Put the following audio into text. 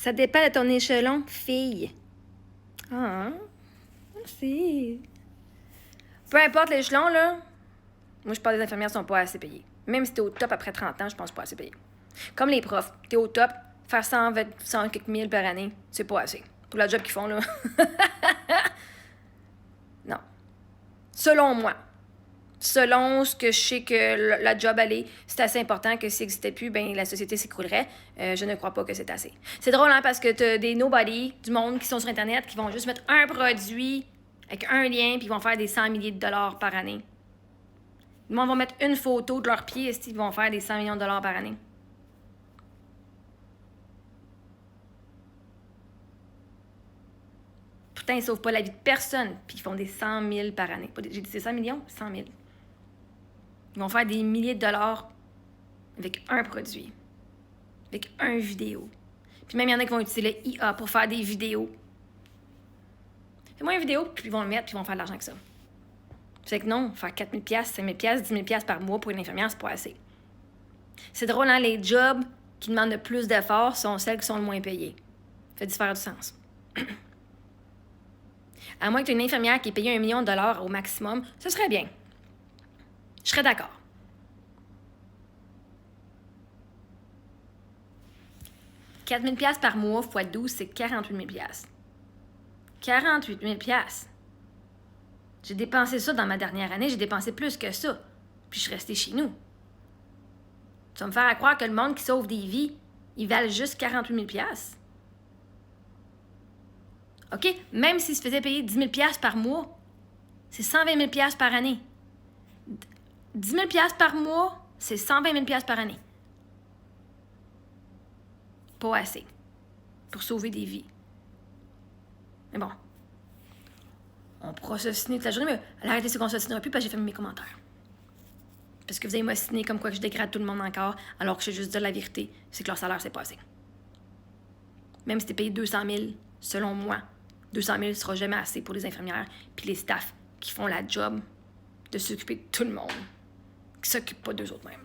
Ça dépend de ton échelon, fille. Ah, merci. Peu importe l'échelon, là, moi, je pense que les infirmières sont pas assez payées. Même si t'es au top après 30 ans, je pense pas assez payé. Comme les profs, t'es au top, faire 100 quelques mille par année, c'est pas assez. Pour la job qu'ils font, là. Non. Selon moi. Selon ce que je sais que la job allait, c'est assez important que s'il n'existait plus, ben la société s'écroulerait. Je ne crois pas que c'est assez. C'est drôle, hein, parce que t'as des nobody du monde qui sont sur Internet qui vont juste mettre un produit avec un lien puis ils vont faire des 100 milliers de dollars par année. Le monde va mettre une photo de leurs pieds et ils vont faire des 100 millions de dollars par année. Pourtant, ils sauvent pas la vie de personne puis ils font des 100 000 par année. J'ai dit c'est 100 millions? 100 000. Ils vont faire des milliers de dollars avec un produit, avec un vidéo. Puis même, il y en a qui vont utiliser le IA pour faire des vidéos. Fais-moi une vidéo, puis ils vont le mettre, puis ils vont faire de l'argent avec ça. Fait que non, faire 4 000 5 000 10 000 par mois pour une infirmière, c'est pas assez. C'est drôle, hein? Les jobs qui demandent le plus d'efforts sont celles qui sont le moins payées. Ça fait faire du sens. À moins que tu aies une infirmière qui est payée $1 million au maximum, ce serait bien. Je serais d'accord. « 4 000 par mois x 12, c'est 48 000 48 000 J'ai dépensé ça dans ma dernière année, j'ai dépensé plus que ça. Puis je suis restée chez nous. Tu vas me faire croire que le monde qui sauve des vies, ils valent juste 48 000 OK? Même s'ils se faisaient payer 10 000 par mois, c'est 120 000 par année. 10 000 par mois, c'est 120 000 par année. Pas assez pour sauver des vies. Mais bon, on pourra s'ostiner toute la journée, mais arrêtez ce qu'on s'ostinera plus parce que j'ai fait mes commentaires. Parce que vous allez m'ostiner comme quoi que je dégrade tout le monde encore, alors que je vais juste dire la vérité, c'est que leur salaire, c'est pas assez. Même si t'es payé 200 000, selon moi, 200 000 sera jamais assez pour les infirmières puis les staffs qui font la job de s'occuper de tout le monde, qui s'occupent pas d'eux autres mêmes.